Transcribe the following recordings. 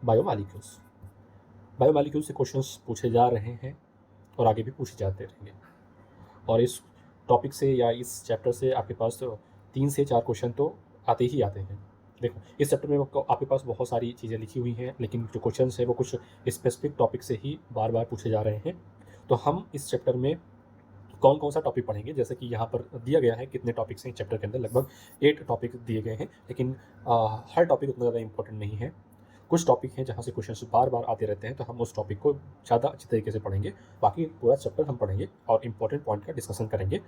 Biomolecules. Biomolecule से questions पूछे जा रहे हैं और आगे भी पूछे जाते रहेंगे। और इस टॉपिक से या इस चैप्टर से आपके पास तो 3 से 4 क्वेश्चन तो आते ही आते हैं। देखो, इस चैप्टर में आपके पास बहुत सारी चीज़ें लिखी हुई हैं, लेकिन जो क्वेश्चंस हैं वो कुछ स्पेसिफिक टॉपिक से ही बार-बार पूछे जा रहे हैं। तो हम इस चैप्टर में कौन-कौन सा टॉपिक पढ़ेंगे, जैसे कि यहाँ पर दिया गया है कितने टॉपिक्स हैं चैप्टर के अंदर, लगभग 8 टॉपिक दिए गए हैं, लेकिन हर टॉपिक उतना ज़्यादा इंपॉर्टेंट नहीं है। कुछ टॉपिक हैं जहाँ से क्वेश्चंस बार-बार आते रहते हैं, तो हम उस टॉपिक को ज़्यादा अच्छी तरीके से पढ़ेंगे। बाकी पूरा चैप्टर हम पढ़ेंगे और इम्पोर्टेंट पॉइंट का डिस्कशन करेंगे,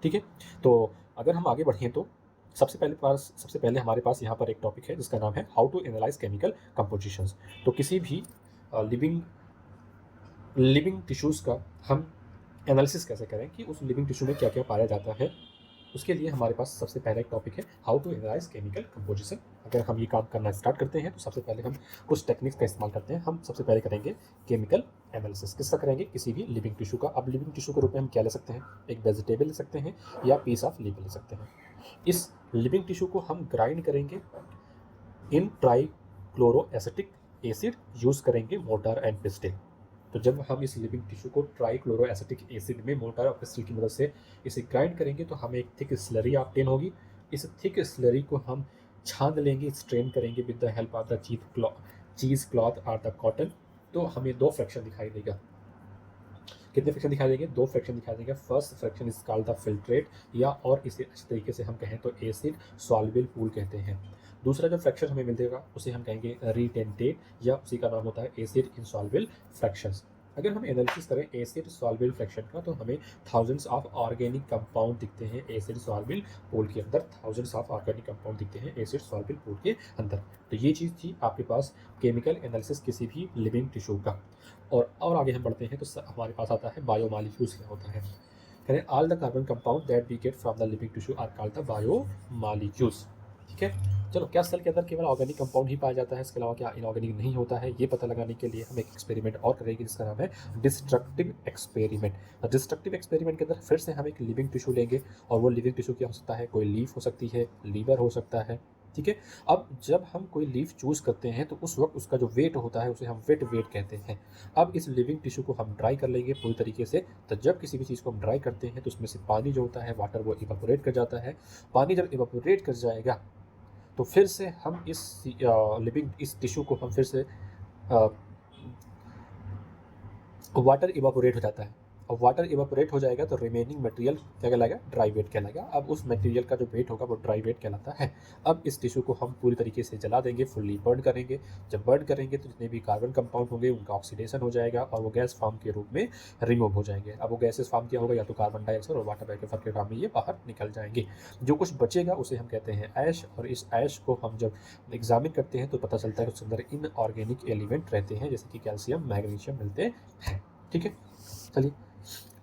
ठीक है? तो अगर हम आगे बढ़ें तो सबसे पहले हमारे पास यहाँ पर एक टॉपिक है जिसका नाम है how to analyse chemical compositions. तो किसी भी लिविंग टिश्यूज़ का हम एनालिसिस कैसे करें कि उस लिविंग टिश्यू में क्या-क्या पाया जाता है। उसके लिए हमारे पास सबसे पहला एक टॉपिक है how to analyse chemical composition. अगर हम ये काम करना स्टार्ट करते हैं तो सबसे पहले हम कुछ टेक्निक्स का इस्तेमाल करते हैं। हम सबसे पहले करेंगे केमिकल एनालिसिस। किसका करेंगे? किसी भी लिविंग टिश्यू का। अब लिविंग टिश्यू के रूप में हम क्या ले सकते हैं? एक वेजिटेबल ले सकते हैं या पीस ऑफ लीफ ले सकते हैं। इस लिविंग टिश्यू को हम ग्राइंड करेंगे इन ट्राइक्लोरोएसिटिक एसिड यूज़ करेंगे मोर्टार एंड पेस्टिल। तो जब हम इस लिविंग टिश्यू को ट्राइक्लोरोएसिटिक एसिड में मोर्टार और पेस्टिल की मदद से इसे ग्राइंड करेंगे तो हमें एक थिक स्लरी ऑब्टेन होगी। इस थिक स्लरी को हम छान लेंगे, स्ट्रेन करेंगे with the help of the cheese cloth और द कॉटन। तो हमें 2 फ्रैक्शन दिखाई देगा। कितने फ्रैक्शन दिखाई देंगे? 2 फ्रैक्शन दिखाई देंगे। First fraction is called the filtrate, या और इसे अच्छे तरीके से हम कहें तो एसिड सॉल्युबल पूल कहते हैं। दूसरा जो फ्रैक्शन हमें मिलेगा उसे हम कहेंगे रिटेंटेट, या उसी का नाम होता है एसिड इनसॉल्युबल फ्रैक्शंस। अगर हम एनालिसिस करें एसिड सॉल्युबल फ्रैक्शन का तो हमें थाउजेंड्स ऑफ ऑर्गेनिक कंपाउंड दिखते हैं एसिड सॉल्युबल पूल के अंदर। थाउजेंड्स ऑफ ऑर्गेनिक कंपाउंड दिखते हैं एसिड सॉल्युबल पूल के अंदर। तो ये चीज़ थी आपके पास केमिकल एनालिसिस किसी भी लिविंग टिश्यू का। और आगे हम बढ़ते हैं तो हमारे पास आता है बायोमॉलिक्यूल्स क्या होता है। करें all the carbon compound that we get from the living tissue are called the biomolecules. ठीक है। चलो, क्या सेल के अंदर केवल ऑर्गेनिक कंपाउंड ही पाया जाता है, इसके अलावा क्या इनऑर्गेनिक नहीं होता है? ये पता लगाने के लिए हम एक एक्सपेरिमेंट और करेंगे जिसका नाम है डिस्ट्रक्टिव एक्सपेरिमेंट। डिस्ट्रक्टिव एक्सपेरिमेंट के अंदर फिर से हम एक लिविंग टिश्यू लेंगे और वो लिविंग टिश्यू क्या हो सकता है? कोई लीफ हो सकती है, लीवर हो सकता है, ठीक है। अब जब हम कोई लीफ चूज़ करते हैं तो उस वक्त उसका जो वेट होता है उसे हम वेट कहते हैं। अब इस लिविंग टिश्यू को हम ड्राई कर लेंगे पूरी तरीके से। तो जब किसी भी चीज़ को हम ड्राई करते हैं तो उसमें से पानी जो होता है, वाटर, वो इवापोरेट कर जाता है। पानी जब इवापोरेट कर जाएगा तो फिर से हम इस टिश्यू को हम फिर से वाटर इवापोरेट हो जाता है। और वाटर इवापोरेट हो जाएगा तो रिमेनिंग मटेरियल क्या कहलाएगा? ड्राई वेट कहलाएगा। अब उस मटेरियल का जो वेट होगा वो ड्राई वेट कहलाता है। अब इस टिश्यू को हम पूरी तरीके से जला देंगे, फुल्ली बर्न करेंगे। जब बर्न करेंगे तो जितने भी कार्बन कंपाउंड होंगे उनका ऑक्सीडेशन हो जाएगा और वो गैस फॉर्म के रूप में रिमूव हो जाएंगे। अब वो गैसेस फॉर्म क्या होगा? या तो कार्बन डाइऑक्साइड और वाटर वेपर के फॉर्म में ये बाहर निकल जाएंगे। जो कुछ बचेगा उसे हम कहते हैं ऐश, और इस ऐश को हम जब एग्जामिन करते हैं तो पता चलता है उसके अंदर इनऑर्गेनिक एलिमेंट रहते हैं, जैसे कि कैल्शियम, मैग्नीशियम मिलते हैं। ठीक है। चलिए,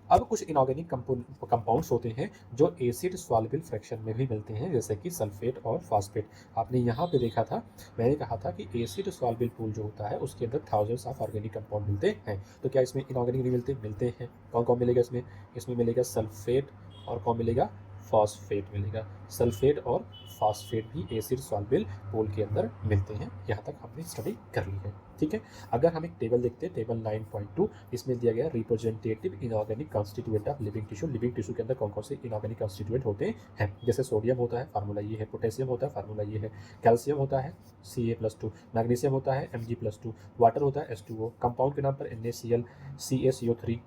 अब कुछ इनऑर्गेनिक कंपाउंड्स होते हैं जो एसिड सॉल्युबल फ्रैक्शन में भी मिलते हैं, जैसे कि सल्फेट और फॉस्फेट। आपने यहाँ पे देखा था, मैंने कहा था कि एसिड सॉल्युबल पूल जो होता है उसके अंदर थाउजेंड्स ऑफ ऑर्गेनिक कंपाउंड मिलते हैं। तो क्या इसमें इनऑर्गेनिक नहीं मिलते? मिलते हैं। कौन कौन मिलेगा इसमें? इसमें मिलेगा सल्फेट, और कौन मिलेगा? फॉस्फेट मिलेगा। सल्फेट और फॉस्फेट भी एसिड सॉल्युबल पूल के अंदर मिलते हैं। यहाँ तक हमने स्टडी कर ली है, ठीक है। अगर हम एक टेबल देखते हैं, टेबल 9.2, इसमें दिया गया representative inorganic constituent of living tissue. Living tissue के अंदर कौन कौन से इनऑर्गेनिक कॉन्स्टिट्यूएंट होते हैं? जैसे सोडियम होता है, फार्मूला ये है। पोटेशियम होता है, फार्मूला ये है। कैल्शियम होता है, Ca+2। मैग्नीशियम होता है, Mg+2। वाटर होता है, H2O। कंपाउंड के नाम पर NaCl, CaCO3,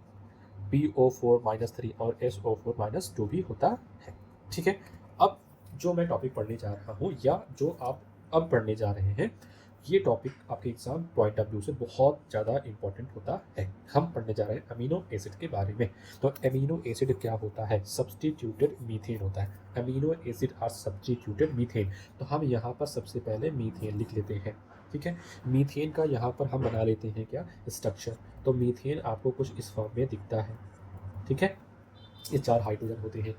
PO4-3 और SO4-2 भी होता है, ठीक है। अब जो मैं टॉपिक पढ़ने जा रहा हूँ, या जो आप अब पढ़ने जा रहे हैं, ये टॉपिक आपके एग्जाम पॉइंट ऑफ व्यू से बहुत ज़्यादा इंपॉर्टेंट होता है। हम पढ़ने जा रहे हैं अमीनो एसिड के बारे में। तो अमीनो एसिड क्या होता है? सब्सटीट्यूटेड मीथेन होता है। Amino acid are substituted methane. तो हम यहाँ पर सबसे पहले मीथेन लिख लेते हैं, ठीक है। मीथेन का यहाँ पर हम बना लेते हैं क्या? स्ट्रक्चर। तो मीथेन आपको कुछ इस फॉर्म में दिखता है, ठीक है। ये 4 हाइड्रोजन होते हैं।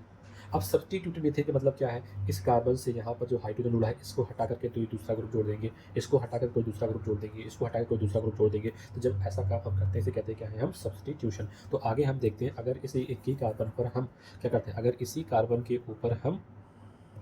अब सब्स्टिट्यूटेड मीथेन का मतलब क्या है? इस कार्बन से यहाँ पर जो हाइड्रोजन जुड़ा है इसको हटा करके तो दूसरा ग्रुप जोड़ देंगे, इसको हटा कर कोई दूसरा ग्रुप जोड़ देंगे, इसको हटा कर कोई दूसरा ग्रुप जोड़ देंगे। तो जब ऐसा काम हम करते हैं इसे कहते हैं क्या है? हम सब्स्टिट्यूशन। तो आगे हम देखते हैं, अगर इसी एक ही कार्बन पर हम क्या करते हैं, अगर इसी कार्बन के ऊपर हम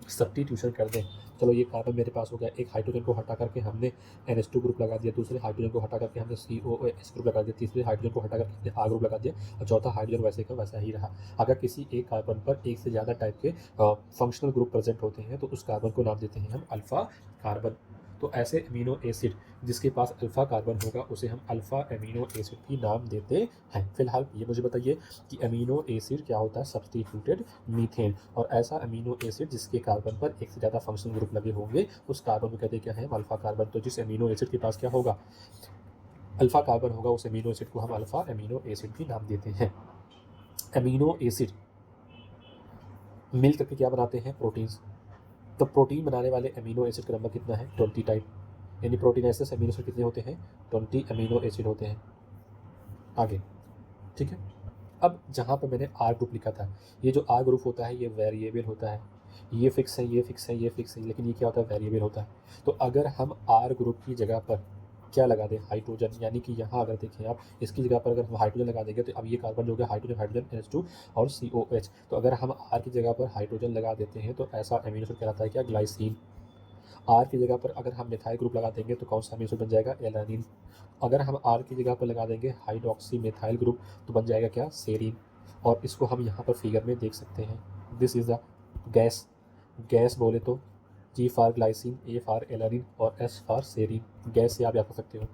सब्स्टिट्यूशन कर दें, चलो ये कार्बन मेरे पास हो गया, एक हाइड्रोजन को हटा करके हमने NH2 ग्रुप लगा दिया, दूसरे हाइड्रोजन को हटा करके हमने COOH ग्रुप लगा दिया, तीसरे हाइड्रोजन को हटा करके हमने R ग्रुप लगा दिया और चौथा हाइड्रोजन वैसे का वैसा ही रहा। अगर किसी एक कार्बन पर एक से ज़्यादा टाइप के फंक्शनल ग्रुप प्रेजेंट होते हैं तो उस कार्बन को नाम देते हैं हम अल्फ़ा कार्बन। तो ऐसे अमीनो एसिड जिसके पास अल्फ़ा कार्बन होगा उसे हम अल्फ़ा अमीनो एसिड भी नाम देते हैं। फिलहाल ये मुझे बताइए कि अमीनो एसिड क्या होता है? Substituted methane. और ऐसा अमीनो एसिड जिसके कार्बन पर एक से ज़्यादा फंक्शनल ग्रुप लगे होंगे उस कार्बन को कहते क्या है? Alpha carbon. तो जिस अमीनो एसिड के पास क्या होगा? अल्फ़ा कार्बन होगा, उस अमीनो एसिड को हम अल्फ़ा अमीनो एसिड भी नाम देते हैं। अमीनो एसिड मिल करके क्या बनाते हैं? प्रोटीन्स। तो प्रोटीन बनाने वाले अमीनो एसिड का नंबर कितना है? 20 टाइप। यानी प्रोटीन ऐसे अमीनो एसिड कितने होते हैं? 20 अमीनो एसिड होते हैं। आगे, ठीक है। अब जहाँ पर मैंने आर ग्रुप लिखा था, ये जो आर ग्रुप होता है ये वेरिएबल होता है, ये फिक्स है, ये फिक्स है, ये फिक्स है, लेकिन ये क्या होता है? वेरिएबल होता है। तो अगर हम आर ग्रुप की जगह पर क्या लगा दें? हाइड्रोजन। यानी कि यहाँ अगर देखें आप, इसकी जगह पर अगर हम हाइड्रोजन लगा देंगे तो अब ये कार्बन हो गया हाइड्रोजन, हाइड्रोजन NH2 और COH। तो अगर हम आर की जगह पर हाइड्रोजन लगा देते हैं तो ऐसा अमीनो एसिड कहलाता है क्या? ग्लाइसिन। आर की जगह पर अगर हम मिथाइल ग्रुप लगा देंगे तो कौन सा अमीनो एसिड बन जाएगा? एलानिन। अगर हम आर की जगह पर लगा देंगे हाइड्रोक्सी मिथाइल ग्रुप तो बन जाएगा क्या? सेरीन। और इसको हम यहाँ पर फिगर में देख सकते हैं। This is the gas. Gas बोले तो G for glycine, A for alanine और S फॉर सेरीन। गैस से आप याद कर सकते हो।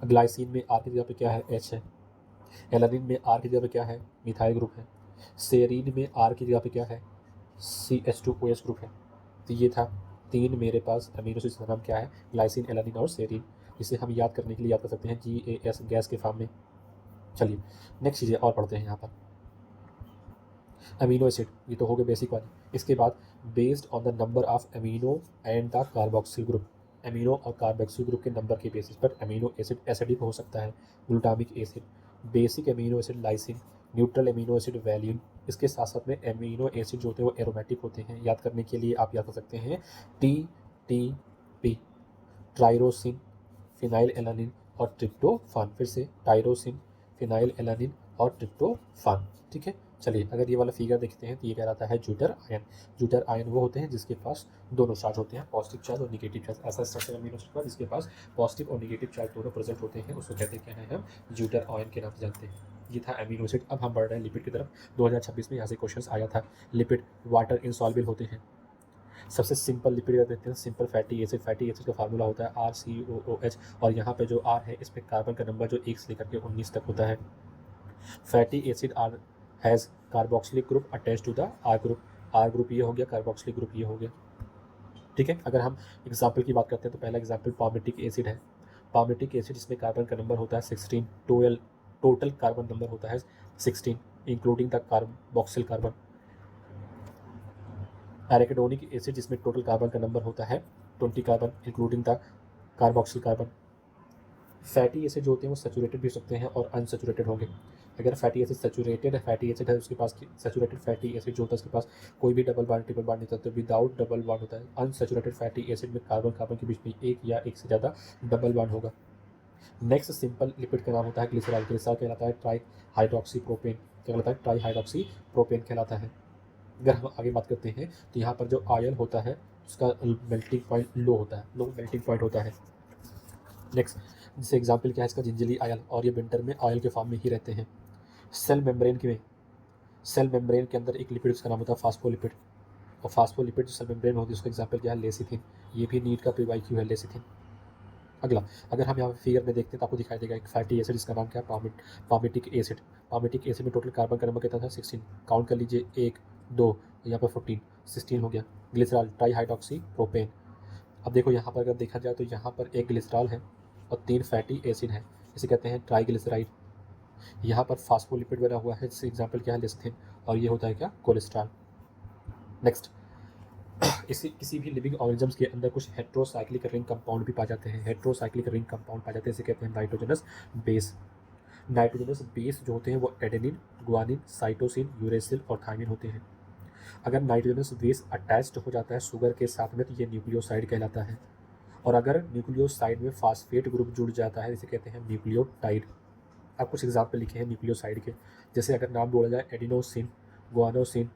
ग्लाइसिन में आर की जगह पे क्या है? H है। एलानिन में आर की जगह पे क्या है? मिथाइल ग्रुप है। सेरीन में आर की जगह पे क्या है? CH2OH ग्रुप है। तो ये था 3 मेरे पास अमीनो एसिड का नाम क्या है? ग्लाइसिन, एलानिन और सेरीन। इसे हम याद करने के लिए याद कर सकते हैं GAS, गैस के फॉर्म में। चलिए नेक्स्ट चीज़ें और पढ़ते हैं यहाँ पर। अमीनो एसिड, ये तो हो गए बेसिक वाली। इसके बाद based on the number of amino and the carboxyl group, amino और कार्बोक्सिल ग्रुप के नंबर के बेसिस पर अमीनो एसिड एसिडिक हो सकता है। Glutamic acid, basic amino acid lysine, neutral amino acid valine. इसके साथ साथ में अमीनो एसिड जो होते हैं वो एरोमेटिक होते हैं। याद करने के लिए आप याद कर सकते हैं TTP, ट्राइरोसिन, फिनाइल एलानिन और ट्रिप्टोफान। फिर से टाइरोसिन, फिनाइल एलानिन और ट्रिप्टोफान। ठीक है। चलिए अगर ये वाला फिगर देखते हैं तो ये कहलाता है ज्यूटर आयन। ज्यूटर आयन वो होते हैं जिसके पास दोनों चार्ज होते हैं, पॉजिटिव चार्ज और निगेटिव चार्ज। ऐसा स्ट्रक्चर अमीनो एसिड का जिसके पास पॉजिटिव और निगेटिव चार्ज दोनों प्रेजेंट होते हैं उसको कहते हैं क्या है? हम ज्यूटर आयन के नाम से जानते हैं। ये था अमीनो एसिड। अब हम बढ़ रहे हैं लिपिड की तरफ। 2026 में यहाँ से क्वेश्चन आया था। लिपिड वाटर इनसॉल्युबल होते हैं। सबसे सिंपल लिपिड का देखते हैं, simple fatty acid. Fatty acid का फार्मूला होता है RCOOH और यहाँ पे जो R है इस पे कार्बन का नंबर जो 1 से लेकर के 19 तक होता है। Fatty acid are has carboxylic group attach to the R group. R group ये हो गया, कार्बोक्सिलिक ग्रुप ये हो गया। ठीक है। अगर हम एग्जाम्पल की बात करते हैं तो पहला एग्जाम्पल पामेटिक एसिड है। पामेटिक एसिड इसमें कार्बन का नंबर होता है 16, टोटल कार्बन नंबर होता है 16 including the carboxyl carbon. Arachidonic acid जिसमें टोटल कार्बन का नंबर होता है 20 carbon including the carboxyl carbon. Fatty acid जो होते हैं वो सैचुरेटेड भी हो सकते हैं और अनसैचुरेटेड होंगे। अगर fatty acid saturated fatty acid है उसके पास सैचुरेटेड फैटी एसिड जो होता है उसके पास कोई भी डबल बॉन्ड ट्रिपल बॉन्ड नहीं होता, तो विदाउट डबल बॉन्ड होता है। अनसैचुरेटेड फैटी एसिड में कार्बन कार्बन के बीच में एक या एक से ज़्यादा डबल बॉन्ड होगा। नेक्स्ट सिंपल लिपिड का नाम होता है ग्लिसरॉल। ग्लिसरॉल कहलाता है ट्राई हाइड्रोक्सी प्रोपेन। क्या कहलाता है? ट्राई हाइड्रोक्सी प्रोपेन कहलाता है। अगर हम आगे बात करते हैं तो यहाँ पर जो आयल होता है उसका मेल्टिंग पॉइंट लो होता है, लो मेल्टिंग पॉइंट होता है। नेक्स्ट जैसे एग्जाम्पल क्या है इसका? जिंजली आयल, और ये विंटर में आयल के फॉर्म में ही रहते हैं। सेल मेम्ब्रेन के सेल मेम्ब्रेन के अंदर एक लिपिड उसका नाम होता है फास्फोलिपिड, और फास्फोलिपिड जो सेल मेम्ब्रेन होती है उसका एग्जाम्पल क्या है? लेसिथिन। ये भी नीट का PYQ है, लेसिथिन। अगला अगर हम यहाँ फिगर में देखते हैं तो आपको दिखाई देगा एक फैटी एसिड जिसका नाम क्या है? Palmitic acid. पामेटिक एसिड में टोटल कार्बन का नंबर कितना था? 16। काउंट कर लीजिए, 1 2, यहाँ पर 14, 16 हो गया। Glycerol try hydroxy propane. अब देखो यहाँ पर अगर देखा जाए तो यहाँ पर एक ग्लिसरॉल है और 3 फैटी एसिड है, इसे कहते हैं ट्राईग्लिसराइड। यहाँ पर फास्फोलिपिड बना हुआ है जिससे एग्जाम्पल क्या है? लेसिथिन। और ये होता है क्या? कोलेस्ट्रॉल। नेक्स्ट इसी किसी भी लिविंग ऑर्गेनिजम्स के अंदर कुछ हेट्रोसाइक्लिक रिंग कंपाउंड भी पाए जाते हैं। हेट्रोसाइक्लिक रिंग कंपाउंड पाए जाते हैं, इसे कहते हैं नाइट्रोजनस बेस। नाइट्रोजनस बेस जो होते हैं वो एडेनिन, गुआनिन, साइटोसिन, यूरेसिल और थायमिन होते हैं। अगर नाइट्रोजनस बेस अटैच्ड हो जाता है शुगर के साथ में तो ये न्यूक्लियोसाइड कहलाता है। और अगर न्यूक्लियोसाइड में फास्फेट ग्रुप जुड़ जाता है इसे कहते हैं न्यूक्लियोटाइड। अब कुछ एग्जाम्पल लिखे हैं न्यूक्लियोसाइड के, जैसे अगर नाम बोला जाए एडिनोसिन, गुआनोसिन,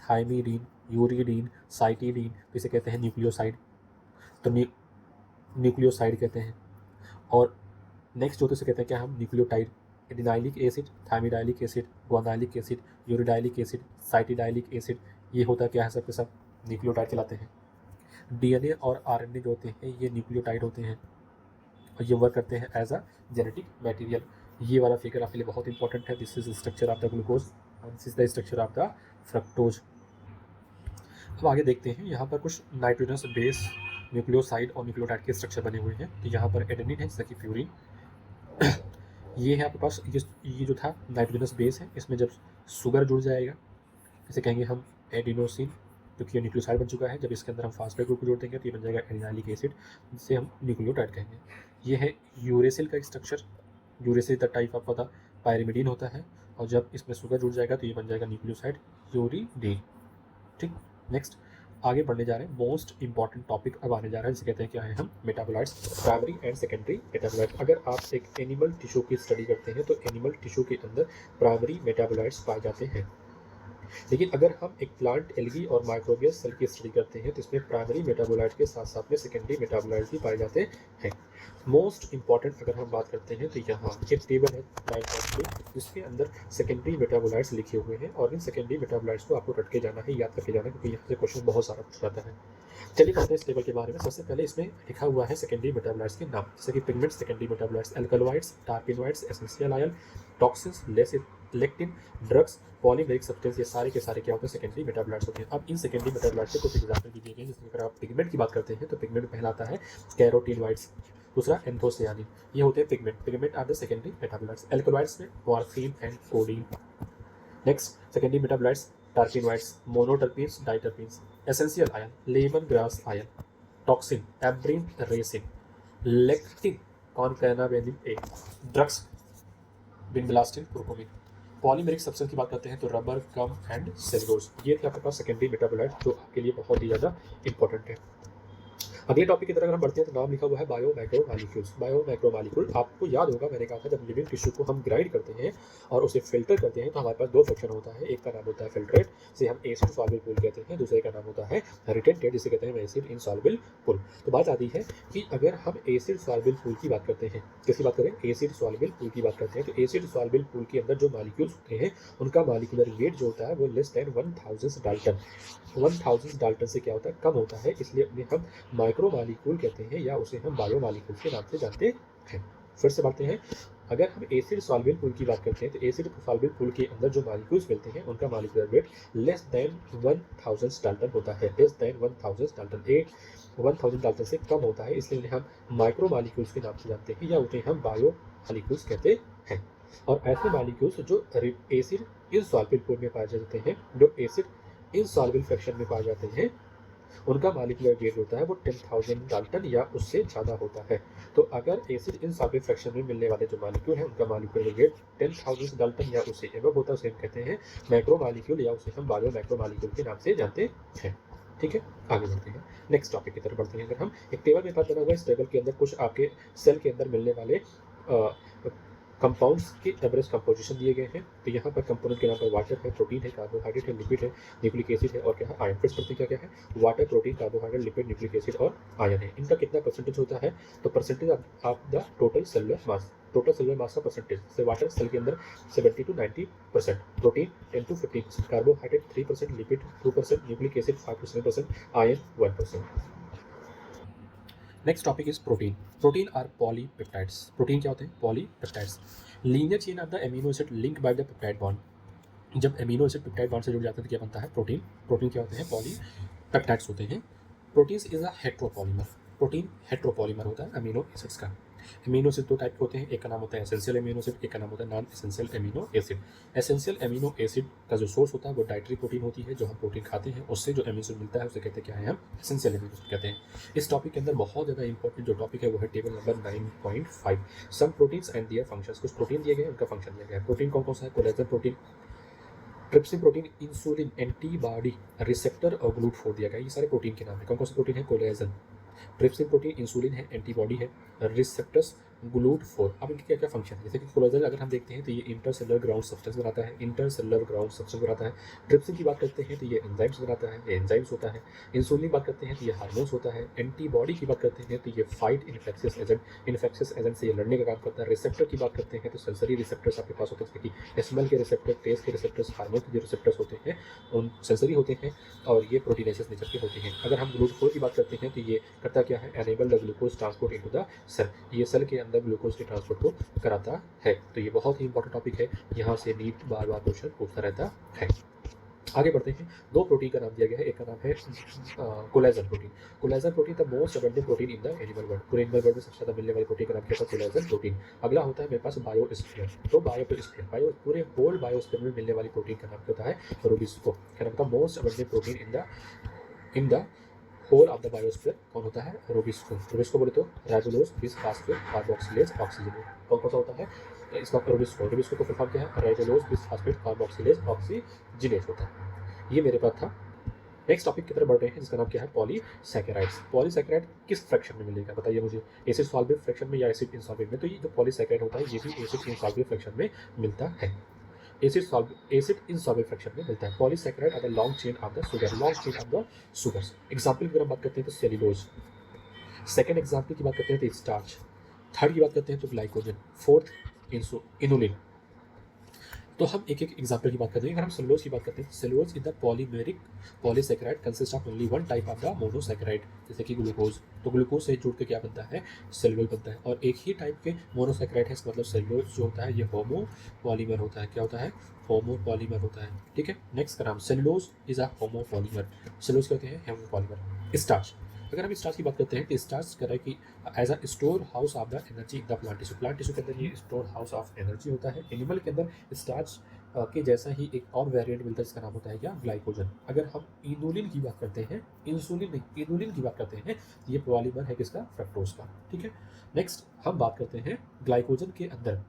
थाइमीडीन, यूरिडीन, साइटिडीन, तो इसे कहते हैं न्यूक्लियोसाइड, तो न्यूक्लियोसाइड कहते हैं। और नेक्स्ट जो तो इसे कहते हैं क्या हम, nucleotide, adenylic acid, thymidylic acid, guanylic acid, uridylic acid, cytidylic acid, ये होता क्या है सब के सब न्यूक्लियोटाइड कहलाते हैं। डीएनए और आरएनए जो होते हैं ये न्यूक्लियोटाइड होते हैं और ये वर्क करते हैं एज अ जेनेटिक मटेरियल। ये वाला फिगर आपके लिए बहुत इंपॉर्टेंट है। This is structure of the glucose and this is the structure of the fructose. अब आगे देखते हैं, यहाँ पर कुछ नाइट्रोजनस बेस न्यूक्लियोसाइड और न्यूक्लियोटाइड के स्ट्रक्चर बने हुए हैं। तो यहाँ पर एडेनिन है जैसा कि फ्यूरिन, ये है आपके पास, ये जो था नाइट्रोजनस बेस है, इसमें जब शुगर जुड़ जाएगा इसे कहेंगे हम एडिनोसिन, क्योंकि ये न्यूक्लियोसाइड बन चुका है। जब इसके अंदर हम फास्फेट ग्रुप को जोड़ देंगे तो ये बन जाएगा एडिनाइलिक एसिड, जिसे हम न्यूक्लियोटाइड कहेंगे। ये है यूरेसिल का structure. Uracil the type of the pyrimidine होता है और जब इसमें शुगर जुड़ जाएगा तो ये बन जाएगा न्यूक्लियोसाइड यूरिडीन। ठीक, नेक्स्ट आगे बढ़ने जा रहे हैं। मोस्ट इंपॉर्टेंट टॉपिक अब आने जा रहा है, जिसे कहते हैं क्या है हम, metabolites, primary and secondary metabolites. अगर आप एक एनिमल टिश्यू की स्टडी करते हैं तो एनिमल टिश्यू के अंदर प्राइमरी मेटाबोलाइट्स पाए जाते हैं, लेकिन अगर हम एक प्लांट, एल्गी और माइक्रोबियल सेल की स्टडी करते हैं तो इसमें प्राइमरी मेटाबोलाइट के साथ साथ में सेकेंडरी मेटाबोलाइट भी पाए जाते हैं। मोस्ट इंपॉर्टेंट अगर हम बात करते हैं तो यहाँ एक टेबल है 9.3, जिसके अंदर सेकेंडरी मेटाबोलाइट्स लिखे हुए हैं और इन सेकेंडरी मेटाबोलाइट्स को आपको रट के जाना है, याद करके जाना है, क्योंकि यहाँ से क्वेश्चन बहुत सारा पूछा जाता है। चलिए पढ़ते हैं इस टेबल के बारे में। सबसे पहले इसमें लिखा हुआ है सेकेंडरी मेटाबोलाइट्स के नाम, जैसे कि pigments secondary metabolites, alkaloids, terpenoids, essential oil, toxins, lectin, drugs, polymeric substance, ये सारे के सारे क्या होते हैं, सेकेंडरी मेटाबोलाइट्स होते हैं। अब इन सेकेंडरी मेटाबोलाइट्स के कुछ एग्जाम्पल भी दिए गए हैं, जिसमें अगर आप पिगमेंट की बात करते हैं तो पिगमेंट पहला आता है कैरोटीनॉइड्स, दूसरा एंथोसियानिन, ये होते हैं pigment are the secondary metabolites. Alkaloids में morphine and codeine. Next secondary metabolites terpenoids, monoterpenes, diterpenes, essential oil, lemon grass oil, toxin, abrin, ricin, lectin, concanavalin A, drugs, vinblastine, curcumin. Polymeric substance की बात करते हैं तो rubber, gum and cellulose. ये थे आपके पास secondary metabolite जो आपके लिए बहुत ही ज़्यादा इंपॉर्टेंट है। अगले टॉपिक की तरफ अगर हम बढ़ते हैं तो नाम लिखा हुआ है बायो माइक्रोमॉलिक्यूल्स। बायो माइक्रोमॉलिक्यूल, आपको याद होगा मैंने कहा था जब लिविंग टिश्यू को हम ग्राइंड करते हैं और उसे फिल्टर करते हैं तो हमारे पास दो फ्रैक्शन होता है। एक का नाम होता है फिल्ट्रेट, जिसे हम एसिड सॉल्युबल पूल कहते हैं, दूसरे का नाम होता है रिटेंटेड, जिसे कहते हैं एसिड इनसॉल्युबल पूल। तो बात आती है कि अगर हम एसिड सॉल्युबल पूल की बात करते हैं, किसकी बात करें, एसिड सॉल्युबल पूल की बात करते हैं, तो एसिड सॉल्युबल पूल के अंदर जो मॉलिक्यूल्स होते हैं उनका मॉलिक्यूलर वेट जो होता है वो लेस देन 1000 डाल्टन। 1000 डाल्टन से क्या होता है, कम होता है, इसलिए उन्हें हम माइक्रो मॉलिक्यूल कहते हैं या उसे हम बायो मॉलिक्यूल के नाम से जानते हैं। फिर से बढ़ते हैं, अगर हम एसिड सॉल्युबल पूल की बात करते हैं तो एसिड सॉल्युबल पूल के अंदर जो मॉलिक्यूल्स मिलते हैं उनका molecular weight less than 1000 Dalton होता है, लेस देन 1000 डाल्टन। 1000 डाल्टन से कम होता है, इसलिए हम माइक्रो मॉलिक्यूल्स के नाम से जानते हैं या उन्हें हम बायो मॉलिक्यूल्स कहते हैं। और ऐसे मॉलिक्यूल्स जो एसिड इनसॉल्युबल पूल में पाए जाते हैं, जो एसिड इनसॉल्युबल फ्रैक्शन में पाए जाते हैं, उनका मॉलिक्यूलर वेट होता है वो 10,000 डाल्टन या उससे ज़्यादा होता है। तो अगर एसिड इनसॉल्युबल फ्रैक्शन में मिलने वाले जो मॉलिक्यूल है उनका मॉलिक्यूलर वेट 10,000 डाल्टन या उससे एबव होता है, उसे हम कहते हैं मैक्रो मॉलिक्यूल या उसे हम बायो मैक्रो मॉलिक्यूल के नाम से जानते हैं। ठीक है, आगे बढ़ते हैं, नेक्स्ट टॉपिक की तरफ बढ़ते हैं। अगर हम एक टेबल में पास बना हुआ है, इस टेबल के अंदर कुछ आपके सेल के अंदर मिलने वाले कंपाउंड्स के एवरेज कंपोजिशन दिए गए हैं। तो यहाँ पर कंपोनेंट के नाम पर वाटर है, प्रोटीन है, कार्बोहाइड्रेट है, लिपिड है, न्यूक्लिक एसिड है और क्या है, आयन। फिर प्रति क्या क्या है, water, protein, carbohydrate, lipid, nucleic acid और आयन है। इनका कितना परसेंटेज होता है, तो percentage of the total cellular mass, total cellular mass का परसेंटेज। जैसे वाटर सेल के अंदर 70 to 90%, protein 10 to 15%, carbohydrate 3%, lipid 2%, nucleic acid 5 to 7%, ion 1%। Next topic is protein. Protein are polypeptides. Protein क्या होते हैं, polypeptides, linear chain of the amino acid link by the peptide bond. जब amino acid peptide bond से जुड़ जाते हैं तो क्या बनता है, प्रोटीन। प्रोटीन क्या होते हैं, पॉलीपेप्टाइड्स होते हैं। Proteins is a heteropolymer. Protein heteropolymer होता है अमीनो एसिड्स का। अमीनो एसिड दो टाइप के होते हैं, एक का नाम होता है एसेंशियल अमीनो एसिड, एक का नाम होता है non essential amino acid. Essential amino acid का जो सोर्स होता है वो डाइटरी प्रोटीन होती है, जो हम प्रोटीन खाते हैं उससे जो अमीनो एसिड मिलता है उसे कहते हैं क्या है, हम एसेंशियल अमीनो एसिड कहते हैं। इस टॉपिक के अंदर बहुत ज़्यादा इंपॉर्टेंट जो टॉपिक है वो है table number 9.5, some proteins and their functions. कुछ प्रोटीन दिए गए, उनका फंक्शन दिया गया है। प्रोटीन कौन कौन सा है, collagen protein, trypsin protein, insulin, antibody receptor और ग्लूट4 दिया गया। ये सारे प्रोटीन के नाम है। कौन कौन से प्रोटीन है, कोलेजन, ट्रिप्सिन प्रोटीन, इंसुलिन है, एंटीबॉडी है, रिसेप्टर्स GLUT4 अब इनके क्या क्या फंक्शन है, जैसे कि कोलेजन अगर हम देखते हैं तो ये इंटरसेलुलर ग्राउंड सब्सटेंस बनाता है, इंटरसेलुलर ग्राउंड सब्सटेंस बनाता है। ट्रिप्सिन की बात करते हैं तो ये एंजाइम्स बनाता है, ये एंजाइम्स होता है। इंसुलिन की बात करते हैं तो ये हार्मोन्स होता है। एंटीबॉडी की बात करते हैं तो ये फाइट इन्फेक्शियस एजेंट से ये लड़ने का काम करता है। रिसेप्टर की बात करते हैं तो सेंसरी रिसेप्टर्स आपके पास होते हैं, जैसे कि स्मेल के रिसेप्टर, टेस्ट के रिसेप्टर्स, हार्मोन के जो रिसेप्टर्स होते हैं उन सेंसरी होते हैं और ये प्रोटीनेसिस नेचर के होते हैं। अगर हम GLUT4 की बात करते हैं तो ये करता क्या है, enable the glucose transport into the cell, ये सेल के अंदर ग्लूकोज के ट्रांसपोर्ट को कराता है। तो ये बहुत ही इंपॉर्टेंट टॉपिक है, यहाँ से नीट बार बार क्वेश्चन पूछता रहता है। आगे बढ़ते हैं। दो प्रोटीन का नाम दिया गया है, एक का नाम है collagen protein. Collagen protein the most abundant protein in the animal world, पूरे एनिमल वर्ल्ड में सबसे ज़्यादा मिलने वाले प्रोटीन का नाम क्या था, कोलेजन प्रोटीन। अगला होता है मेरे पास बायोस्फीयर, तो बायो पूरे होल बायोस्फीयर में मिलने वाली प्रोटीन का नाम क्या होता है, रूबिस्को। क्या नाम था, most abundant protein in the whole of the biosphere कौन होता है, रूबिस्को। रूबिस्को बोले तो राइबोलोज बिसफॉस्फेट कार्बोक्सिलेज ऑक्सीजनेज, कौन कौन सा होता है इसका, रूबिस्को। रूबिस्को को फुल फॉर्म क्या है, राइबोलोज बिसफॉस्फेट कार्बोक्सिलेज ऑक्सीजनेज होता है। ये मेरे पास था। नेक्स्ट टॉपिक की तरफ बढ़ रहे हैं जिसका नाम क्या है, पॉलीसैकेराइड्स। पॉलीसैकेराइड किस फ्रैक्शन में मिलेगा बताइए मुझे, एसिड सॉल्वेंट फ्रैक्शन में या एसिड इनसॉल्वेंट में। तो ये जो पॉलीसैकेराइड होता है ये भी एसिड इनसॉल्वेंट फ्रैक्शन में मिलता है, एसिड इनसॉल्वेंट फ्रैक्शन में मिलता है। Polysaccharide are the long chain of the sugar, long chain of the sugars. Example की अगर हम बात करते हैं तो सेल्यूलोज, सेकेंड एग्जाम्पल की बात करते हैं तो स्टार्च, थर्ड की बात करते हैं तो ग्लाइकोजन, फोर्थ इनुलिन। तो हम एक एक एग्जाम्पल की बात करते हैं। अगर हम सेलुलोज की बात करते हैं, cellulose is the polymeric polysaccharide consist of only one type of the monosaccharide, जैसे कि ग्लूकोज। तो ग्लूकोज से जुड़ के क्या बनता है, सेलुलोज बनता है। और एक ही टाइप के मोनोसैकेराइड है, इसका मतलब सेलुलोज जो होता है ये होमो पॉलीमर होता है। क्या होता है, होमो पॉलीमर होता है। ठीक है, नेक्स्ट का नाम cellulose is a homo polymer. Cellulose क्या होते हैं, होमो पॉलीमर। स्टार्च, अगर हम स्टार्च की बात करते हैं तो स्टार्च कर रहा है कि as a storehouse of the energy in the plant tissue, plant tissue के अंदर ये स्टोर हाउस ऑफ एनर्जी होता है। एनिमल के अंदर स्टार्च के जैसा ही एक और वेरिएंट मिलता है जिसका नाम होता है क्या, ग्लाइकोजन। अगर हम इनुलिन की बात करते हैं, इंसुलिन नहीं इनुलिन की बात करते हैं, ये पॉलीमर है किसका, फ्रक्टोज का। ठीक है, नेक्स्ट हम बात करते हैं ग्लाइकोजन के अंदर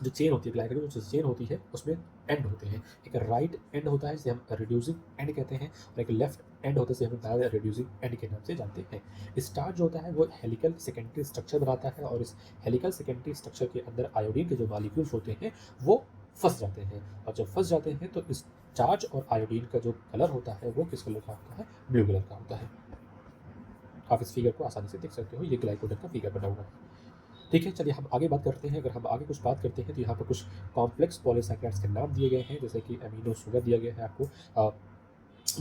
जो चेन होती है, ग्लाइकोजन जो चेन होती है उसमें एंड होते हैं। एक राइट एंड होता है जिसे हम रिड्यूसिंग एंड कहते हैं, और एक लेफ्ट एंड होता है जिसे हम नॉन रिड्यूसिंग एंड के नाम से जानते हैं। स्टार्च जो होता है वो हेलिकल सेकेंडरी स्ट्रक्चर बनाता है, और इस हेलिकल सेकेंडरी स्ट्रक्चर के अंदर आयोडीन के जो मॉलिक्यूल्स होते हैं वो फंस जाते हैं, और जब फंस जाते हैं तो स्टार्च और आयोडीन का जो कलर होता है वो किस कलर का होता है, ब्लू कलर का होता है। आप इस फिगर को आसानी से देख सकते हो, ये ग्लाइकोजन का फिगर बना हुआ है। ठीक है, चलिए हम आगे बात करते हैं। अगर हम आगे कुछ बात करते हैं तो यहाँ पर कुछ कॉम्प्लेक्स पॉलीसैकेराइड्स के नाम दिए गए हैं, जैसे कि अमीनो शुगर दिया गया है आपको,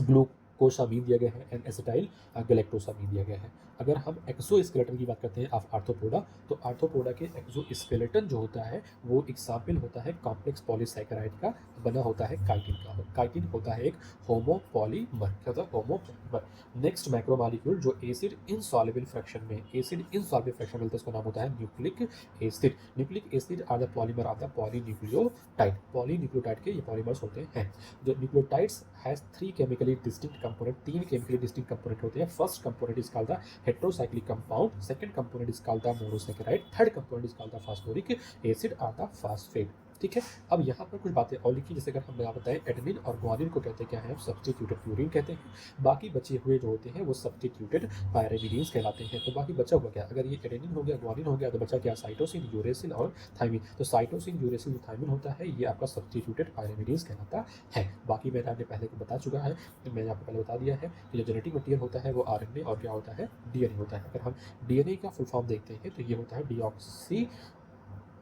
ग्लूकोसामीन दिया गया है, एंड एसिटाइल गैलेक्टोसामीन दिया गया है। अगर हम एक्सोस्केलेटन की बात करते हैं ऑफ आर्थ्रोपोडा, तो आर्थ्रोपोडा के एक्सोस्केलेटन जो होता है वो एग्जाम्पल होता है कॉम्प्लेक्स पॉलीसैकेराइड का, बना होता है काइटिन का। काइटिन होता है एक होमोपॉलीमर, क्या होता है, होमोपॉलीमर। नेक्स्ट मैक्रोमॉलिक्यूल जो एसिड इनसॉल्युबल फ्रैक्शन में, एसिड इनसॉल्युबल फ्रैक्शन मिलता है उसका नाम होता है nucleic acid. Nucleic acid are the polymer of the polynucleotide, polynucleotide के ये पॉलीमर्स होते हैं। जो nucleotides has three chemically distinct component, तीन केमिकली डिस्टिंक्ट कंपोनेंट होते हैं। First component is called the heterocyclic compound, second component is called the monosaccharide, third component is called the phosphoric acid और the phosphate. ठीक है, अब यहाँ पर कुछ बातें और लिखी, जैसे अगर हम यहाँ बताएं एडेनिन और ग्वानिन को कहते हैं क्या है, सब्स्टिट्यूटेड प्यूरिन कहते हैं। बाकी बचे हुए जो होते हैं वो सब्स्टिट्यूटेड पायरेमिडीन्स कहलाते हैं। तो बाकी बचा हुआ क्या, अगर ये एडेनिन हो गया, ग्वानिन हो गया, तो बचा क्या, साइटोसिन, यूरेसिल और थाइमिन। तो साइटोसिन, यूरेसिल, थाइमिन होता है ये आपका सब्स्टिट्यूटेड पायरेमिडीन्स कहलाता है। बाकी मैंने आपने पहले को बता चुका है, तो मैंने आपको पहले बता दिया है कि जो जेनेटिक मटीरियल होता है वो आरएनए और क्या होता है, डीएनए होता है। अगर हम डीएनए का फुल फॉर्म देखते हैं तो ये होता है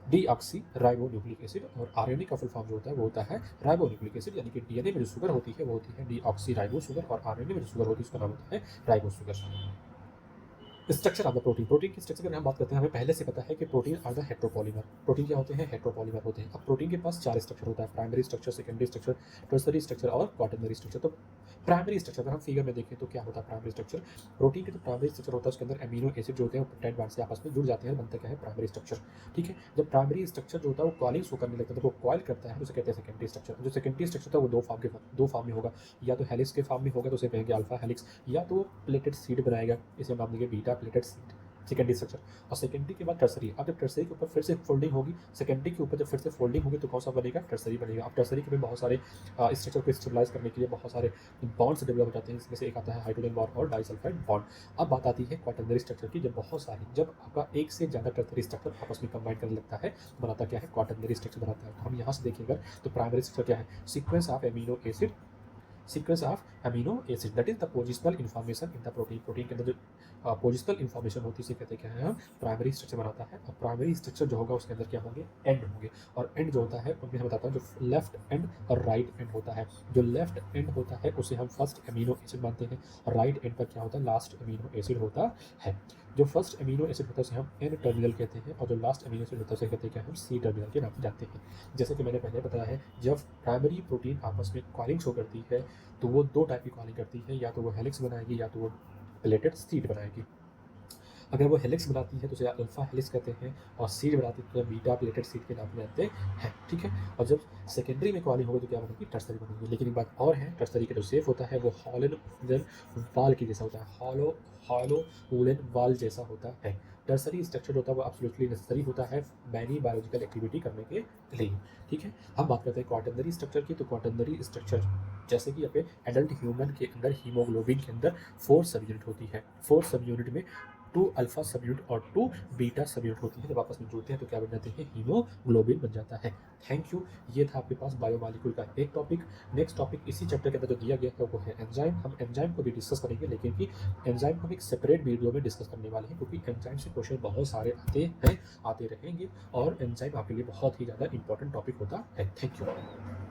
डीऑक्सी राइबो न्यूक्लिक एसिड, और आरएनए का फुल फॉर्म जो होता है वो होता है राइबो न्यूक्लिक एसिड। यानी कि डीएनए में जो शुगर होती है वो होती है डीऑक्सी राइबो शुगर, और आरएनए में जो शुगर होती है उसका नाम होता है ribo sugar. Structure of the protein, protein की स्ट्रक्चर की हम बात करते हैं, हमें पहले से पता है कि protein are the heteropolymer. Protein क्या होते हैं, हेट्रोपॉलीमर होते हैं। अब प्रोटीन के पास चार स्ट्रक्चर होता है, primary structure, secondary structure, tertiary structure और क्वाटरनरी स्ट्रक्चर। तो प्राइमरी स्ट्रक्चर अगर हम फिगर में देखें तो क्या होता है प्राइमरी स्ट्रक्चर, प्रोटीन के जो प्राइमरी स्ट्रक्चर होता है उसके अंदर अमीनो एसिड जो होते हैं वो पेप्टाइड बॉन्ड से आपस में जुड़ जाते हैं, बनता क्या है, प्राइमरी स्ट्रक्चर। ठीक है, जब प्राइमरी स्ट्रक्चर जो होता है वो कॉलिंग शो करने लगता है, तो वो कॉइल करता है, तो उसे कहते हैं सेकेंडरी स्ट्रक्चर। जो सेकेंडरी स्ट्रक्चर होता है वो दो फॉर्म में होगा, या तो हेलिक्स के फॉर्म में होगा तो उसे कहेंगे अल्फा हेलिक्स, या तो प्लेटेड सीड बनाएगा, इसे हम नाम देंगे beta pleated seed. Secondary structure, और सेकेंडरी के बाद टर्सरी। अब जब टर्सरी के ऊपर फिर से फोल्डिंग होगी, सेकेंडरी के ऊपर जब फिर से फोल्डिंग होगी तो कौन सा बनेगा, टर्सरी बनेगा। अब टर्सरी के में बहुत सारे स्ट्रक्चर को स्टेबलाइज करने के लिए बहुत सारे बॉन्ड्स डेवलप हो जाते हैं, इसमें से एक आता है हाइड्रोजन बॉन्ड और डाइसल्फाइड बॉन्ड। अब बात आती है क्वाटरनरी स्ट्रक्चर की, जब आपका एक से ज़्यादा टर्सरी स्ट्रक्चर आपस में कंबाइन करने लगता है तो बनाता क्या है, क्वाटरनरी स्ट्रक्चर बनाता है। तो हम यहाँ से देखेंगे तो प्राइमरी स्ट्रक्चर क्या है, sequence of amino acid, sequence of amino acid, that is the positional information in the protein. Protein के अंदर जो पोजिशनल इन्फॉर्मेशन होती है उसे कहते क्या है, हम प्राइमरी स्ट्रक्चर बनाता है। और प्राइमरी स्ट्रक्चर जो होगा उसके अंदर क्या होंगे, एंड होंगे। और एंड जो होता है उनमें हम बताता हूँ, जो लेफ्ट एंड और राइट एंड होता है। जो लेफ्ट एंड होता है उसे हम फर्स्ट अमीनो एसिड मानते हैं, और राइट एंड पर क्या होता है, लास्ट अमीनो एसिड होता है। जो फर्स्ट अमीनो एसिड होता है उसे हम एन टर्मिनल कहते हैं, और जो लास्ट अमीनो एसिड होता है उसे कहते हैं क्या, हम सी टर्मिनल के नाम से जानते हैं। जैसे कि मैंने पहले बताया है, जब प्राइमरी प्रोटीन आपस में कॉलिंग शो करती है तो वो दो टाइप की कॉलिंग करती है, या तो वो हेलिक्स बनाएगी या तो वो प्लेटेड सीड बनाएगी। अगर वो हेलिक्स बनाती है तो उसे अल्फा हेलिक्स कहते हैं, और सीड बनाती है तो बीटा प्लेटेड सीड के नाम से जानते हैं, ठीक है। और जब सेकेंडरी में कॉलिंग होगी तो क्या बनेगी, टर्सरी बनेगी। लेकिन एक बात और है, टर्सरी का जो शेप होता है वो हॉलन वुलन वाल की जैसा होता है, हॉलो वुलन वाल जैसा होता है। टर्सरी स्ट्रक्चर होता है वो एब्सोल्युटली नेसेसरी होता है मैनी बायोलॉजिकल एक्टिविटी करने के लिए, ठीक है। हम बात करते हैं क्वाटरनरी स्ट्रक्चर की। तो क्वाटरनरी स्ट्रक्चर जैसे कि यहाँ पे एडल्ट ह्यूमन के अंदर हीमोग्लोबिन के अंदर 4 सब यूनिट होती है। 4 सब यूनिट में 2 अल्फा सब यूनिट और 2 बीटा सब यूनिट होती है। जब आपस में जुड़ते हैं तो क्या बन जाते हैं, हीमोग्लोबिन बन जाता है। Thank you. ये था आपके पास बायोमॉलिक्यूल का एक टॉपिक। नेक्स्ट टॉपिक इसी चैप्टर के अंदर जो दिया गया है वो है एंजाइम। हम एंजाइम को भी डिस्कस करेंगे, लेकिन कि एंजाइम को हम एक सेपरेट वीडियो में डिस्कस करने वाले हैं, क्योंकि एंजाइम से क्वेश्चन बहुत सारे आते रहेंगे, और एंजाइम आपके लिए बहुत ही ज़्यादा इंपॉर्टेंट टॉपिक होता है। Thank you.